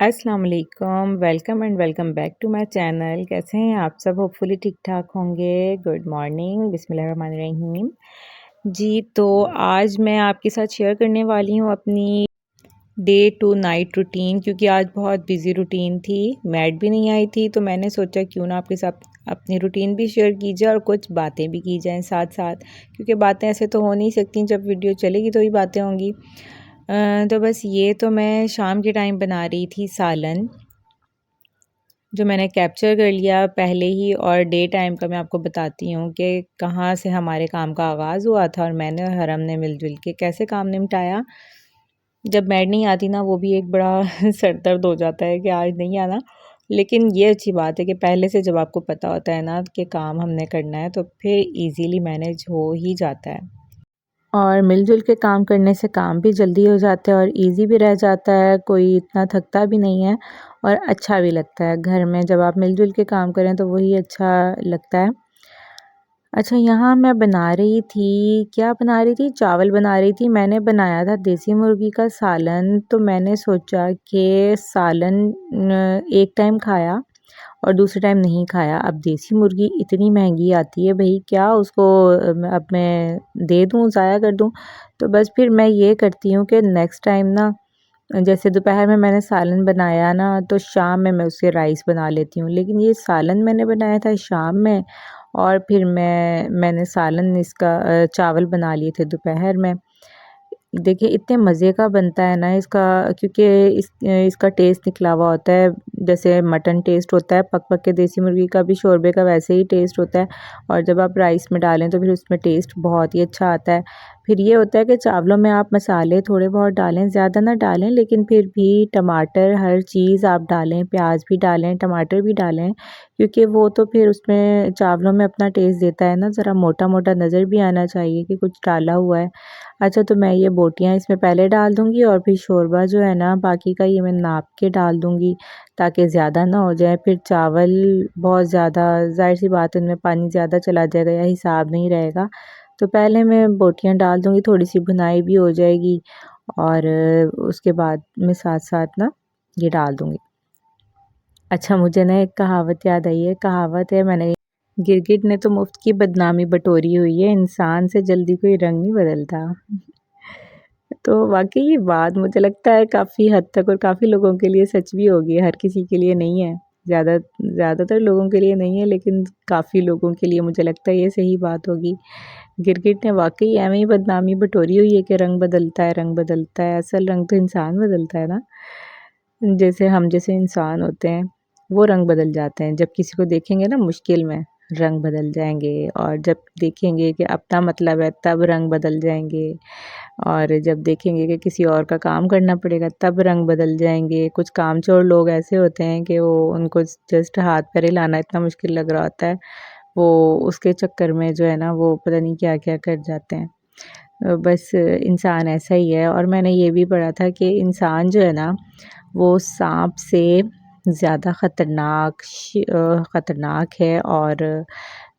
अस्सलाम वालेकुम, welcome and welcome back to my channel. कैसे हैं आप सब? होपफुली ठीक-ठाक होंगे। गुड मॉर्निंग, बिस्मिल्लाहिर्रहमानिर्रहीम। जी, तो आज मैं आपके साथ शेयर करने वाली हूँ अपनी डे टू नाइट रूटीन, क्योंकि आज बहुत बिज़ी रूटीन थी। मैड भी नहीं आई थी, तो मैंने सोचा क्यों ना आपके साथ अपनी रूटीन भी शेयर की जाए और कुछ बातें भी की जाएँ साथ-साथ, क्योंकि बातें ऐसे तो हो नहीं सकती, जब वीडियो चलेगी तो ही बातें होंगी। तो बस ये तो मैं शाम के टाइम बना रही थी सालन, जो मैंने कैप्चर कर लिया पहले ही। और डे टाइम का मैं आपको बताती हूँ कि कहाँ से हमारे काम का आगाज़ हुआ था और मैंने और हरम ने मिलजुल के कैसे काम निपटाया। जब मैड नहीं आती ना, वो भी एक बड़ा सर दर्द हो जाता है कि आज नहीं आना। लेकिन ये अच्छी बात है कि पहले से जब आपको पता होता है ना कि काम हमने करना है, तो फिर इजीली मैनेज हो ही जाता है। और मिलजुल के काम करने से काम भी जल्दी हो जाता है और इजी भी रह जाता है, कोई इतना थकता भी नहीं है और अच्छा भी लगता है। घर में जब आप मिलजुल के काम करें तो वही अच्छा लगता है। अच्छा, यहाँ मैं बना रही थी, क्या बना रही थी? चावल बना रही थी। मैंने बनाया था देसी मुर्गी का सालन, तो मैंने सोचा कि सालन एक टाइम खाया और दूसरे टाइम नहीं खाया। अब देसी मुर्गी इतनी महंगी आती है, भई क्या उसको अब मैं दे दूँ, ज़ाया कर दूँ? तो बस फिर मैं ये करती हूँ कि नेक्स्ट टाइम ना, जैसे दोपहर में मैंने सालन बनाया ना, तो शाम में मैं उससे राइस बना लेती हूँ। लेकिन ये सालन मैंने बनाया था शाम में और फिर मैंने सालन इसका चावल बना लिए थे दोपहर में। देखिए इतने मज़े का बनता है ना इसका, क्योंकि इसका टेस्ट निकला हुआ होता है, जैसे मटन टेस्ट होता है पक-पक के देसी मुर्गी का भी शोरबे का वैसे ही टेस्ट होता है। और जब आप राइस में डालें तो फिर उसमें टेस्ट बहुत ही अच्छा आता है। फिर ये होता है कि चावलों में आप मसाले थोड़े बहुत डालें, ज़्यादा ना डालें, लेकिन फिर भी टमाटर हर चीज़ आप डालें, प्याज भी डालें, टमाटर भी डालें, क्योंकि वो तो फिर उसमें चावलों में अपना टेस्ट देता है ना। ज़रा मोटा-मोटा नज़र भी आना चाहिए कि कुछ डाला हुआ है। अच्छा, तो मैं ये बोटियाँ इसमें पहले डाल दूँगी और फिर शोरबा जो है ना बाकी का, ये मैं नाप के डाल दूँगी ताकि ज़्यादा ना हो जाए। फिर चावल बहुत ज़्यादा, ज़ाहिर-सी बात है, उनमें पानी ज़्यादा चला जाएगा या हिसाब नहीं रहेगा। तो पहले मैं बोटियाँ डाल दूँगी, थोड़ी-सी भुनाई भी हो जाएगी और उसके बाद मैं साथ-साथ ना ये डाल दूँगी। अच्छा, मुझे ना एक कहावत याद आई है। कहावत है, मैंने गिरगिट ने तो मुफ्त की बदनामी बटोरी हुई है, इंसान से जल्दी कोई रंग नहीं बदलता। तो वाक़ई ये बात मुझे लगता है काफ़ी हद तक और काफ़ी लोगों के लिए सच भी होगी, हर किसी के लिए नहीं है। ज़्यादातर लोगों के लिए नहीं है, लेकिन काफ़ी लोगों के लिए मुझे लगता है ये सही बात होगी। गिरगिट ने वाक़ई एवें ही बदनामी बटोरी हुई है कि रंग बदलता है, रंग बदलता है। असल रंग तो इंसान बदलता है ना। जैसे हम जैसे इंसान होते हैं, वो रंग बदल जाते हैं। जब किसी को देखेंगे ना मुश्किल में, रंग बदल जाएँगे, और जब देखेंगे कि अपना मतलब है तब रंग बदल जाएँगे, और जब देखेंगे कि किसी और का काम करना पड़ेगा तब रंग बदल जाएँगे। कुछ कामचोर लोग ऐसे होते हैं कि वो उनको जस्ट हाथ पैर हिलाना इतना मुश्किल लग रहा होता है, वो उसके चक्कर में जो है ना वो पता नहीं क्या-क्या कर जाते हैं। बस इंसान ऐसा ही है। और मैंने ये भी पढ़ा था कि इंसान जो है ना, वो साँप से ज़्यादा ख़तरनाक है। और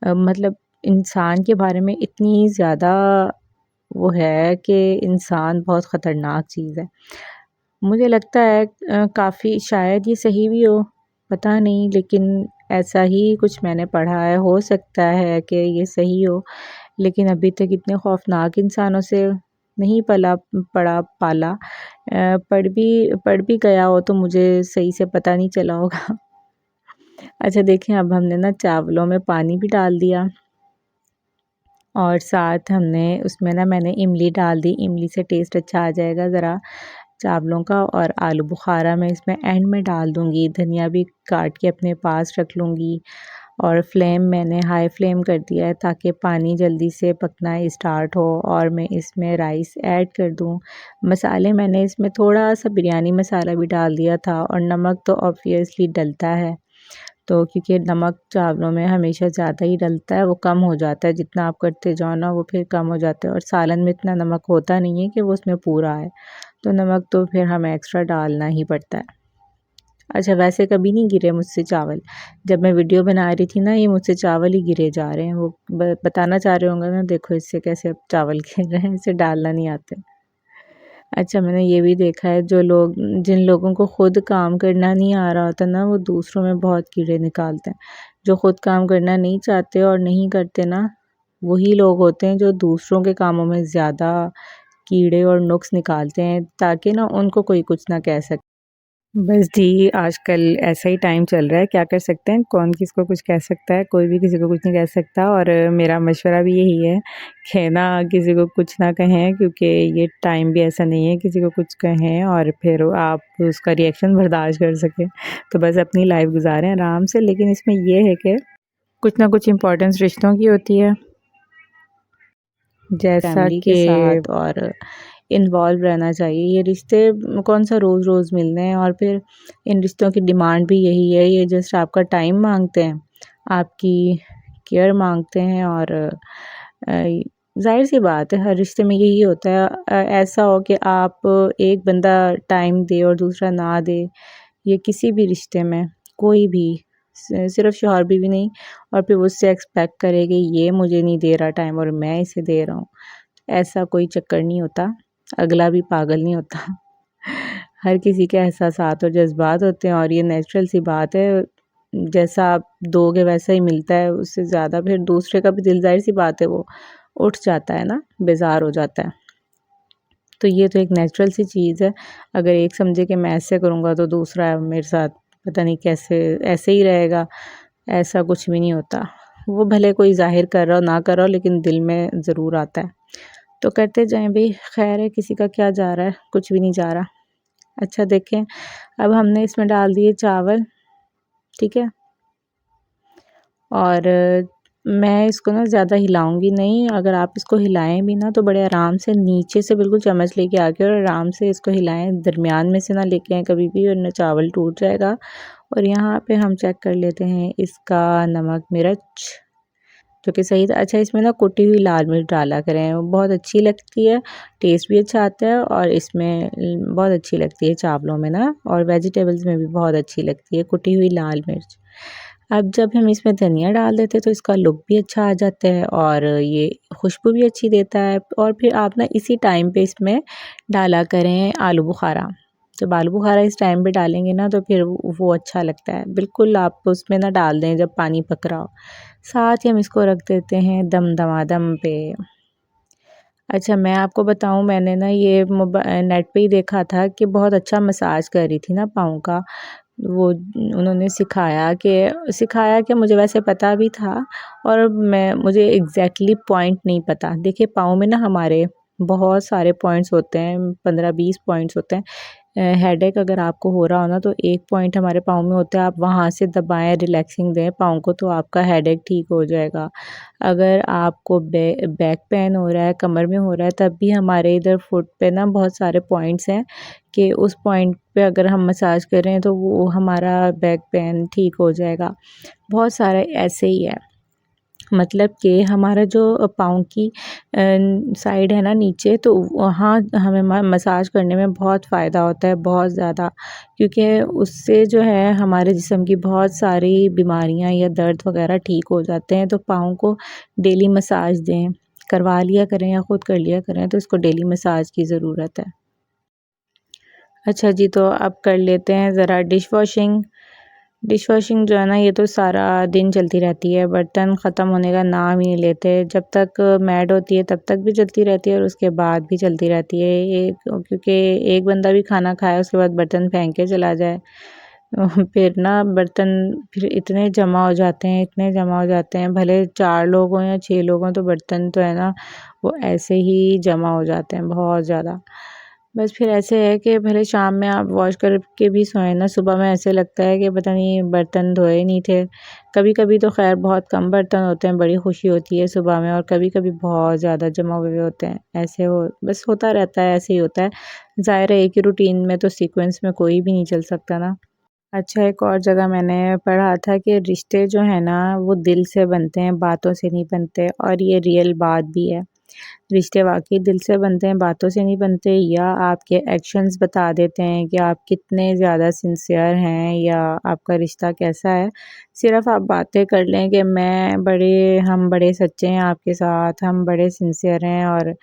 मतलब इंसान के बारे में इतनी ज़्यादा वो है कि इंसान बहुत ख़तरनाक चीज़ है। मुझे लगता है काफ़ी शायद ये सही भी हो, पता नहीं, लेकिन ऐसा ही कुछ मैंने पढ़ा है। हो सकता है कि ये सही हो, लेकिन अभी तक इतने खौफ़नाक इंसानों से नहीं पाला। पढ़ भी गया हो तो मुझे सही से पता नहीं चला होगा। अच्छा, देखें, अब हमने ना चावलों में पानी भी डाल दिया और साथ हमने उसमें ना मैंने इमली डाल दी। इमली से टेस्ट अच्छा आ जाएगा ज़रा चावलों का। और आलू बुखारा मैं इसमें एंड में डाल दूँगी। धनिया भी काट के अपने पास रख लूँगी। और फ्लेम मैंने हाई फ्लेम कर दिया है ताकि पानी जल्दी से पकना स्टार्ट हो और मैं इसमें राइस ऐड कर दूँ। मसाले मैंने इसमें थोड़ा-सा बिरयानी मसाला भी डाल दिया था, और नमक तो ऑब्वियसली डलता है। तो क्योंकि नमक चावलों में हमेशा ज़्यादा ही डलता है, वो कम हो जाता है, जितना आप करते जाओ ना वो फिर कम हो जाता है। और सालन में इतना नमक होता नहीं है कि वो उसमें पूरा आए, तो नमक तो फिर हमें एक्स्ट्रा डालना ही पड़ता है। अच्छा, वैसे कभी नहीं गिरे मुझसे चावल। जब मैं वीडियो बना रही थी ना, ये मुझसे चावल ही गिरे जा रहे हैं। वो बताना चाह रहे होंगे ना, देखो इससे कैसे अब चावल गिर रहे हैं, इसे डालना नहीं आते। अच्छा, मैंने ये भी देखा है जिन लोगों को खुद काम करना नहीं आ रहा होता ना, वो दूसरों में बहुत कीड़े निकालते हैं। जो खुद काम करना नहीं चाहते और नहीं करते ना, वही लोग होते हैं जो दूसरों के कामों में ज़्यादा कीड़े और नुक्स निकालते हैं, ताकि ना उनको कोई कुछ ना कह सके। बस जी, आजकल ऐसा ही टाइम चल रहा है, क्या कर सकते हैं, कौन किसको कुछ कह सकता है, कोई भी किसी को कुछ नहीं कह सकता। और मेरा मशवरा भी यही है कि ना किसी को कुछ ना कहें, क्योंकि ये टाइम भी ऐसा नहीं है किसी को कुछ कहें और फिर आप उसका रिएक्शन बर्दाश्त कर सकें। तो बस अपनी लाइफ गुजारें आराम से, लेकिन इसमें ये है कि कुछ ना कुछ इम्पोर्टेंस रिश्तों की होती है, जैसा फैमिली के साथ, और इन्वॉल्व रहना चाहिए। ये रिश्ते कौन सा रोज़-रोज़ मिलने हैं, और फिर इन रिश्तों की डिमांड भी यही है, ये जस्ट आपका टाइम माँगते हैं, आपकी केयर माँगते हैं। और ज़ाहिर-सी बात है, हर रिश्ते में यही होता है। ऐसा हो कि आप एक बंदा टाइम दे और दूसरा ना दे, ये किसी भी रिश्ते में कोई भी, सिर्फ़ शौहर-बीवी नहीं, और फिर वो उससे एक्सपेक्ट करे कि ये मुझे नहीं दे रहा टाइम और मैं इसे दे रहा हूँ, ऐसा कोई चक्कर नहीं होता, अगला भी पागल नहीं होता। हर किसी के एहसासात और जज़्बात होते हैं, और ये नेचुरल सी बात है, जैसा आप दोगे वैसा ही मिलता है, उससे ज़्यादा फिर दूसरे का भी दिल, ज़ाहिर-सी बात है, वो उठ जाता है ना, बेज़ार हो जाता है। तो ये तो एक नेचुरल सी चीज़ है, अगर एक समझे कि मैं ऐसे करूँगा तो दूसरा मेरे साथ पता नहीं कैसे ऐसे ही रहेगा, ऐसा कुछ भी नहीं होता। वो भले कोई ज़ाहिर कर रहा हो, ना कर रहा हो, लेकिन दिल में ज़रूर आता है। तो करते जाएँ भई, खैर है, किसी का क्या जा रहा है, कुछ भी नहीं जा रहा। अच्छा देखें, अब हमने इसमें डाल दिए चावल, ठीक है? और मैं इसको ना ज़्यादा हिलाऊँगी नहीं, अगर आप इसको हिलाएँ भी ना तो बड़े आराम से नीचे से बिल्कुल चम्मच लेके आके और आराम से इसको हिलाएँ, दरमियान में से ना लेके आएँ कभी भी, वरना चावल टूट जाएगा। और यहाँ पे हम चेक कर लेते हैं इसका नमक, मिर्च, जो कि सही था। अच्छा, इसमें ना कुटी हुई लाल मिर्च डाला करें, वो बहुत अच्छी लगती है, टेस्ट भी अच्छा आता है, और इसमें बहुत अच्छी लगती है चावलों में ना, और वेजिटेबल्स में भी बहुत अच्छी लगती है कुटी हुई लाल मिर्च। अब जब हम इसमें धनिया डाल देते हैं तो इसका लुक भी अच्छा आ जाता है, और ये खुशबू भी अच्छी देता है। और फिर आप ना इसी टाइम पे इसमें डाला करें आलू बुखारा। जब आलू बुखारा इस टाइम पे डालेंगे ना तो फिर वो अच्छा लगता है। बिल्कुल आप उसमें ना डाल दें जब पानी पक रहा हो। साथ ही हम इसको रख देते हैं दम पे। अच्छा, मैं आपको बताऊँ, मैंने ना ये नेट पे ही देखा था कि बहुत अच्छा मसाज कर रही थी ना पाँव का। वो उन्होंने सिखाया कि मुझे वैसे पता भी था, और मुझे एग्ज़ैक्टली पॉइंट नहीं पता। देखिए, पाँव में ना हमारे बहुत सारे पॉइंट्स होते हैं, 15-20 पॉइंट्स होते हैं। हेडेक अगर आपको हो रहा हो ना, तो एक पॉइंट हमारे पाँव में होता है, आप वहाँ से दबाएँ, रिलैक्सिंग दें पाँव को, तो आपका हेडेक ठीक हो जाएगा। अगर आपको बैक पेन हो रहा है, कमर में हो रहा है, तब भी हमारे इधर फुट पे ना बहुत सारे पॉइंट्स हैं कि उस पॉइंट पे अगर हम मसाज करें तो वो हमारा बैक पेन ठीक हो जाएगा। बहुत सारे ऐसे ही है। मतलब कि हमारा जो पाँव की साइड है ना नीचे, तो वहाँ हमें मसाज करने में बहुत फ़ायदा होता है, बहुत ज़्यादा, क्योंकि उससे जो है हमारे जिस्म की बहुत सारी बीमारियाँ या दर्द वग़ैरह ठीक हो जाते हैं। तो पाँव को डेली मसाज दें, करवा लिया करें या ख़ुद कर लिया करें, तो इसको डेली मसाज की ज़रूरत है। अच्छा जी, तो अब कर लेते हैं ज़रा डिश वॉशिंग। डिश वॉशिंग जो है ना, ये तो सारा दिन चलती रहती है, बर्तन ख़त्म होने का नाम ही नहीं लेते। जब तक मैड होती है तब तक भी चलती रहती है, और उसके बाद भी चलती रहती है। क्योंकि एक बंदा भी खाना खाए उसके बाद बर्तन फेंक के चला जाए, फिर ना बर्तन फिर इतने जमा हो जाते हैं, इतने जमा हो जाते हैं, भले 4 लोग हों या 6 लोग हों, तो बर्तन तो है ना, वो ऐसे ही जमा हो जाते हैं बहुत ज़्यादा। बस फिर ऐसे है कि भले शाम में आप वॉश करके भी सोएं ना, सुबह में ऐसे लगता है कि पता नहीं बर्तन धोए नहीं थे। कभी-कभी तो ख़ैर बहुत कम बर्तन होते हैं, बड़ी खुशी होती है सुबह में, और कभी-कभी बहुत ज़्यादा जमा हुए होते हैं। ऐसे हो बस होता रहता है, ऐसे ही होता है। ज़ाहिर है एक ही रूटीन में तो सीक्वेंस में कोई भी नहीं चल सकता ना। अच्छा, एक और जगह मैंने पढ़ा था कि रिश्ते जो हैं ना, वो दिल से बनते हैं, बातों से नहीं बनते, और ये रियल बात भी है। रिश्ते वाक़ई दिल से बनते हैं, बातों से नहीं बनते, या आपके एक्शंस बता देते हैं कि आप कितने ज़्यादा सिंसियर हैं या आपका रिश्ता कैसा है। सिर्फ़ आप बातें कर लें कि हम बड़े सच्चे हैं आपके साथ, हम बड़े सिंसियर हैं, और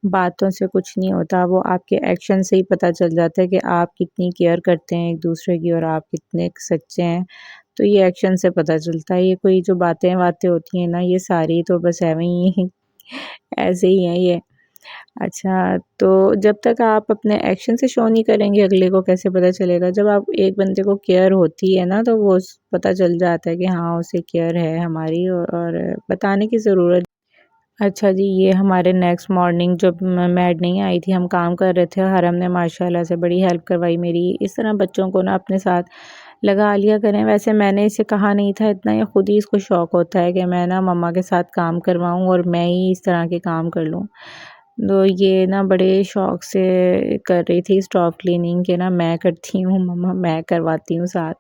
बातों से कुछ नहीं होता, वो आपके एक्शन से ही पता चल जाता है कि आप कितनी केयर करते हैं एक-दूसरे की और आप कितने सच्चे हैं। तो ये एक्शन से पता चलता है, ये कोई जो बातें-वातें होती हैं ना, ये सारी तो बस ऐवें ही ऐसे ही हैं ये। अच्छा, तो जब तक आप अपने एक्शन से शो नहीं करेंगे, अगले को कैसे पता चलेगा? जब आप एक बंदे को केयर होती है ना, तो वो स पता चल जाता है कि हाँ, उसे केयर है हमारी, और बताने की ज़रूरत। अच्छा जी, ये हमारे नेक्स्ट मॉर्निंग जब म मैड नहीं आई थी, हम काम कर रहे थे, हरम ने माशाल्लाह से बड़ी हेल्प करवाई मेरी। इस तरह बच्चों को ना अपने साथ लगा लिया करें। वैसे मैंने इसे कहा नहीं था इतना, ये खुद ही इसको शौक होता है कि मैं ना मम्मा के साथ काम करवाऊँ और मैं ही इस तरह के काम कर लूँ। तो ये ना बड़े शौक से कर रही थी स्टॉप क्लीनिंग, के ना मैं करती हूँ मम्मा, मैं करवाती हूँ साथ।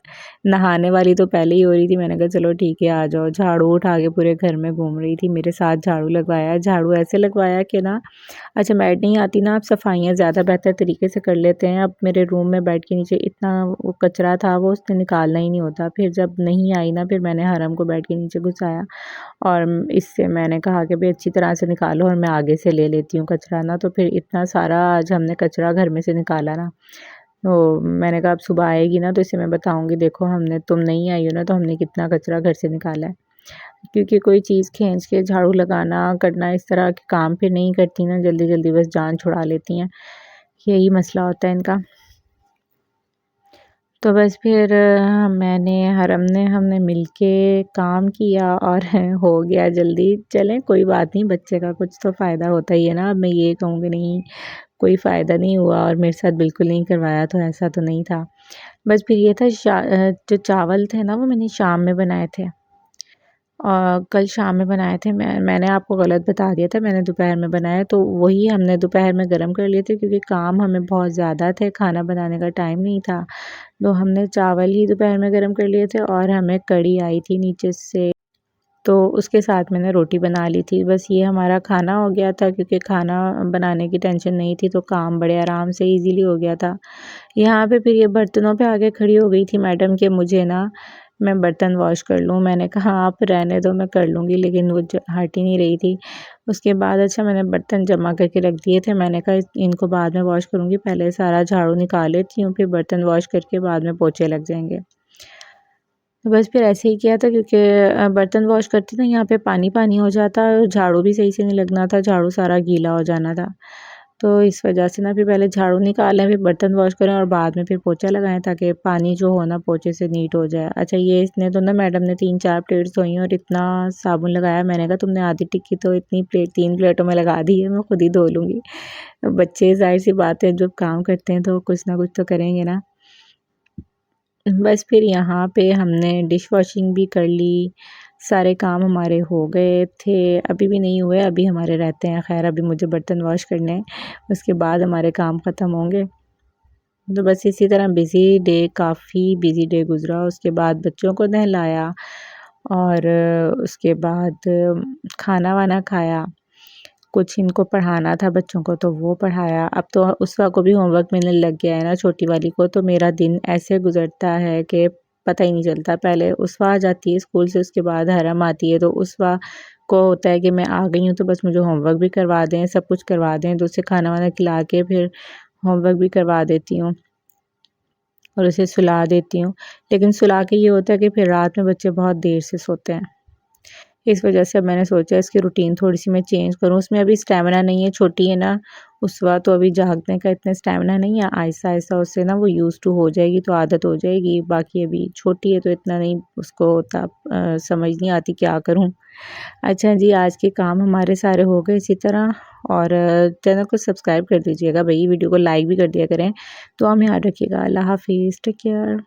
नहाने वाली तो पहले ही हो रही थी, मैंने कहा चलो ठीक है आ जाओ। झाड़ू उठा के पूरे घर में घूम रही थी, मेरे साथ झाड़ू लगवाया। झाड़ू ऐसे लगवाया कि ना, अच्छा मैड नहीं आती ना, आप सफाइयाँ ज़्यादा बेहतर तरीके से कर लेते हैं। अब मेरे रूम में बेड के नीचे इतना वो कचरा था, वो उसने निकालना ही नहीं होता। फिर जब नहीं आई ना, फिर मैंने हरम को बेड के नीचे घुसाया, और इससे मैंने कहा कि भाई अच्छी तरह से निकालो और मैं आगे से ले लेती हूँ कचरा ना। तो फिर इतना सारा आज हमने कचरा घर में से निकाला ना, तो मैंने कहा अब सुबह आएगी ना तो इसे मैं बताऊँगी, देखो हमने, तुम नहीं आई हो ना तो हमने कितना कचरा घर से निकाला है। क्योंकि कोई चीज़ खींच के झाड़ू लगाना, करना, इस तरह के काम फिर नहीं करती ना, जल्दी-जल्दी बस जान छुड़ा लेती हैं। यही मसला होता है इनका। तो बस फिर हमने मिलके काम किया और हो गया जल्दी। चलें कोई बात नहीं, बच्चे का कुछ तो फ़ायदा होता ही है ना। अब मैं ये कहूँगी नहीं, कोई फ़ायदा नहीं हुआ और मेरे साथ बिल्कुल नहीं करवाया, तो ऐसा तो नहीं था। बस फिर ये था जो चावल थे ना वो मैंने शाम में बनाए थे। कल शाम में बनाए थे, मैंने आपको गलत बता दिया था, मैंने दोपहर में बनाया, तो वही हमने दोपहर में गरम कर लिए थे क्योंकि काम हमें बहुत ज़्यादा थे, खाना बनाने का टाइम नहीं था। तो हमने चावल ही दोपहर में गरम कर लिए थे और हमें कढ़ी आई थी नीचे से, तो उसके साथ मैंने रोटी बना ली थी। बस ये हमारा खाना हो गया था, क्योंकि खाना बनाने की टेंशन नहीं थी तो काम बड़े आराम से ईज़िली हो गया था। यहाँ पे फिर ये बर्तनों पे आके खड़ी हो गई थी मैडम कि मुझे ना, मैं बर्तन वॉश कर लूँ। मैंने कहा आप रहने दो, मैं कर लूँगी, लेकिन वो हट ही नहीं रही थी। उसके बाद अच्छा मैंने बर्तन जमा करके रख दिए थे, मैंने कहा इनको बाद में वॉश करूँगी, पहले सारा झाड़ू निकाल लेती हूँ, फिर बर्तन वॉश करके बाद में पोछे लग जाएँगे। तो बस फिर ऐसे ही किया था, क्योंकि बर्तन वॉश करती ना यहाँ पे पानी-पानी हो जाता और झाड़ू भी सही से नहीं लगना था, झाड़ू सारा गीला हो जाना था। तो इस वजह से ना फिर पहले झाड़ू निकालें, फिर बर्तन वॉश करें और बाद में फिर पोछा लगाएँ, ताकि पानी जो हो ना पोछे से नीट हो जाए। अच्छा ये इसने तो ना, मैडम ने 3-4 प्लेट्स धोई और इतना साबुन लगाया, मैंने कहा तुमने आधी टिक्की तो इतनी प्लेट 3 प्लेटों में लगा दी है, मैं खुद ही धो लूँगी। बच्चे ज़ाहिर-सी बात है जब काम करते हैं तो कुछ ना कुछ तो करेंगे ना। बस फिर यहाँ पे हमने डिश वॉशिंग भी कर ली, सारे काम हमारे हो गए थे, अभी भी नहीं हुए, अभी हमारे रहते हैं। ख़ैर अभी मुझे बर्तन वॉश करने हैं, उसके बाद हमारे काम ख़त्म होंगे। तो बस इसी तरह काफ़ी बिज़ी डे गुज़रा। उसके बाद बच्चों को नहलाया और उसके बाद खाना-वाना खाया। कुछ इनको पढ़ाना था बच्चों को तो वो पढ़ाया। अब तो उसवा को भी होमवर्क मिलने लग गया है ना, छोटी वाली को, तो मेरा दिन ऐसे गुज़रता है कि पता ही नहीं चलता। पहले उसवा आ जाती है स्कूल से, उसके बाद हरम आती है, तो उसवा को होता है कि मैं आ गई हूँ तो बस मुझे होमवर्क भी करवा दें, सब कुछ करवा दें, तो उसे खाना-वाना खिला के फिर होमवर्क भी करवा देती हूँ और उसे सुला देती हूँ। लेकिन सुला के ये होता है कि फिर रात में बच्चे बहुत देर से सोते हैं। इस वजह से अब मैंने सोचा इसकी रूटीन थोड़ी-सी मैं चेंज करूँ। उसमें अभी स्टैमिना नहीं है, छोटी है ना, उसवा तो अभी जागने का इतना स्टैमिना नहीं है। आहिस्ता-आहिस्ता उससे ना वो यूज़्ड टू हो जाएगी तो आदत हो जाएगी। बाकी अभी छोटी है तो इतना नहीं उसको होता, समझ नहीं आती क्या करूँ। अच्छा जी, आज के काम हमारे सारे हो गए इसी तरह, और चैनल को सब्सक्राइब कर दीजिएगा भई, वीडियो को लाइक भी कर दिया करें। दुआ में याद रखिएगा। अल्लाह हाफ़िज़, टेक केयर।